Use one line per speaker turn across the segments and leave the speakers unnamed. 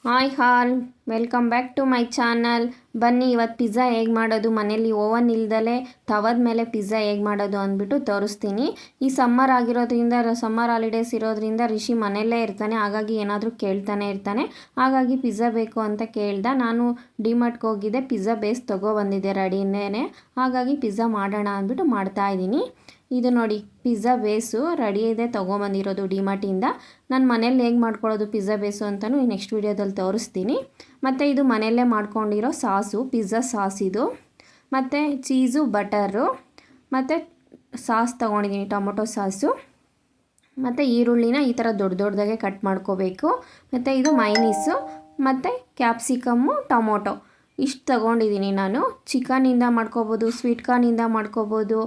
Hi all, welcome back to my channel. ಬನ್ನಿ ಇವತ್ತು pizza ಹೇಗೆ ಮಾಡೋದು, ಮನೇಲಿ ಓವನ್ ಇಲ್ದಲೇ ತವದ ಮೇಲೆ ಪಿಜ್ಜಾ ಹೇಗೆ ಮಾಡೋದು ಅಂದ್ಬಿಟ್ಟು ತೋರಿಸ್ತೀನಿ. ಈ ಸಮ್ಮರ್ ಆಗಿರೋದ್ರಿಂದ, ಸಮ್ಮರ್ ಹಾಲಿಡೇಸ್ ಇರೋದ್ರಿಂದ ರಿಷಿ ಮನೆಯಲ್ಲೇ ಇರ್ತಾನೆ. ಹಾಗಾಗಿ ಏನಾದರೂ ಕೇಳ್ತಾನೆ ಇರ್ತಾನೆ. ಹಾಗಾಗಿ ಪಿಜ್ಜಾ ಬೇಕು ಅಂತ ಕೇಳ್ದ. ನಾನು ಡಿಮಾರ್ಟ್ಗೆ ಹೋಗಿದ್ದೆ, ಪಿಜ್ಜಾ ಬೇಸ್ ತೊಗೊಬಂದಿದ್ದೆ ರೆಡಿನೇ. ಹಾಗಾಗಿ ಪಿಜ್ಜಾ ಮಾಡೋಣ ಅಂದ್ಬಿಟ್ಟು ಮಾಡ್ತಾಯಿದ್ದೀನಿ. ಇದು ನೋಡಿ ಪಿಜ್ಜಾ ಬೇಸು ರೆಡಿ ಇದೆ, ತೊಗೊಬಂದಿರೋದು ಡಿಮಾರ್ಟಿಂದ. ನಾನು ಮನೇಲಿ ಹೇಗೆ ಮಾಡ್ಕೊಳ್ಳೋದು ಪಿಜ್ಜಾ ಬೇಸು ಅಂತಲೂ ನೆಕ್ಸ್ಟ್ ವೀಡಿಯೋದಲ್ಲಿ ತೋರಿಸ್ತೀನಿ. ಮತ್ತು ಇದು ಮನೆಯಲ್ಲೇ ಮಾಡ್ಕೊಂಡಿರೋ ಸಾಸು, ಪಿಜ್ಜಾ ಸಾಸ್ ಇದು. ಮತ್ತು ಚೀಸು, ಬಟರು, ಮತ್ತು ಸಾಸ್ ತೊಗೊಂಡಿದ್ದೀನಿ, ಟೊಮೊಟೊ ಸಾಸು. ಮತ್ತು ಈರುಳ್ಳಿನ ಈ ಥರ ದೊಡ್ಡ ದೊಡ್ಡದಾಗೆ ಕಟ್ ಮಾಡ್ಕೋಬೇಕು. ಮತ್ತು ಇದು ಮೈನೀಸು, ಮತ್ತು ಕ್ಯಾಪ್ಸಿಕಮ್ಮು, ಟೊಮೊಟೊ ಇಷ್ಟು ತೊಗೊಂಡಿದ್ದೀನಿ ನಾನು. ಚಿಕನಿಂದ ಮಾಡ್ಕೋಬೋದು, ಸ್ವೀಟ್ ಕಾರ್ನಿಂದ ಮಾಡ್ಕೋಬೋದು,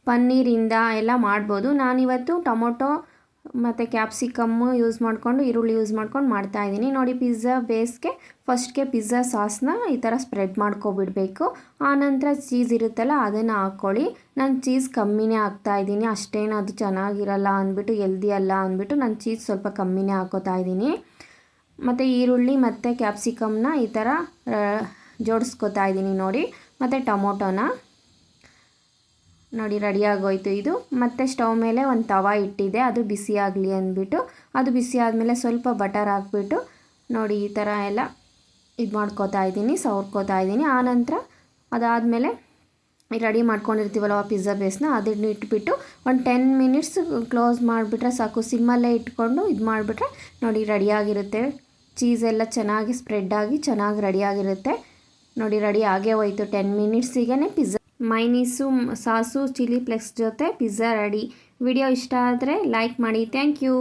ಪನ್ನೀರಿಂದ ಎಲ್ಲ ಮಾಡ್ಬೋದು. ನಾನಿವತ್ತು ಟೊಮೊಟೊ ಮತ್ತು ಕ್ಯಾಪ್ಸಿಕಮ್ಮು ಯೂಸ್ ಮಾಡಿಕೊಂಡು, ಈರುಳ್ಳಿ ಯೂಸ್ ಮಾಡ್ಕೊಂಡು ಮಾಡ್ತಾಯಿದ್ದೀನಿ. ನೋಡಿ ಪಿಜ್ಜಾ ಬೇಸ್ಗೆ ಫಸ್ಟ್ಗೆ ಪಿಜ್ಜಾ ಸಾಸ್ನ ಈ ಥರ ಸ್ಪ್ರೆಡ್ ಮಾಡ್ಕೊಬಿಡಬೇಕು. ಆನಂತರ ಚೀಸ್ ಇರುತ್ತಲ್ಲ ಅದನ್ನು ಹಾಕ್ಕೊಳ್ಳಿ. ನಾನು ಚೀಸ್ ಕಮ್ಮಿನೇ ಹಾಕ್ತಾಯಿದ್ದೀನಿ, ಅಷ್ಟೇನು ಅದು ಚೆನ್ನಾಗಿರಲ್ಲ ಅಂದ್ಬಿಟ್ಟು, ಹೆಲ್ದಿ ಅಲ್ಲ ಅಂದ್ಬಿಟ್ಟು ನಾನು ಚೀಸ್ ಸ್ವಲ್ಪ ಕಮ್ಮಿನೇ ಹಾಕ್ಕೋತಾ ಇದ್ದೀನಿ. ಮತ್ತು ಈರುಳ್ಳಿ ಮತ್ತು ಕ್ಯಾಪ್ಸಿಕಮ್ನ ಈ ಥರ ಜೋಡಿಸ್ಕೊತಾ ಇದ್ದೀನಿ ನೋಡಿ. ಮತ್ತು ಟೊಮೊಟೊನ ನೋಡಿ ರೆಡಿ ಆಗೋಯ್ತು ಇದು. ಮತ್ತು ಸ್ಟವ್ ಮೇಲೆ ಒಂದು ತವ ಇಟ್ಟಿದೆ, ಅದು ಬಿಸಿ ಆಗಲಿ ಅಂದ್ಬಿಟ್ಟು. ಅದು ಬಿಸಿ ಆದಮೇಲೆ ಸ್ವಲ್ಪ ಬಟರ್ ಹಾಕ್ಬಿಟ್ಟು ನೋಡಿ ಈ ಥರ ಎಲ್ಲ ಇದು ಮಾಡ್ಕೋತಾ ಇದ್ದೀನಿ, ಸವರ್ಕೋತಾ ಇದ್ದೀನಿ. ಆನಂತರ ಅದಾದಮೇಲೆ ರೆಡಿ ಮಾಡ್ಕೊಂಡಿರ್ತೀವಲ್ವ ಪಿಜ್ಜಾ ಬೇಸ್ನ, ಅದನ್ನು ಇಟ್ಬಿಟ್ಟು ಒಂದು 10 ಮಿನಿಟ್ಸ್ ಕ್ಲೋಸ್ ಮಾಡಿಬಿಟ್ರೆ ಸಾಕು. ಸಿಮ್ಮಲ್ಲೇ ಇಟ್ಕೊಂಡು ಇದು ಮಾಡಿಬಿಟ್ರೆ ನೋಡಿ ರೆಡಿಯಾಗಿರುತ್ತೆ. ಚೀಸೆಲ್ಲ ಚೆನ್ನಾಗಿ ಸ್ಪ್ರೆಡ್ ಆಗಿ ಚೆನ್ನಾಗಿ ರೆಡಿಯಾಗಿರುತ್ತೆ ನೋಡಿ. ರೆಡಿ ಆಗೇ ಹೋಯ್ತು 10 ಮಿನಿಟ್ಸಿಗೆ pizza mayonnaise, sauce, chilli flakes ಜೊತೆ ಪಿಜ್ಜಾ ರೆಡಿ. ವಿಡಿಯೋ ಇಷ್ಟ ಆದರೆ ಲೈಕ್ ಮಾಡಿ. Thank you.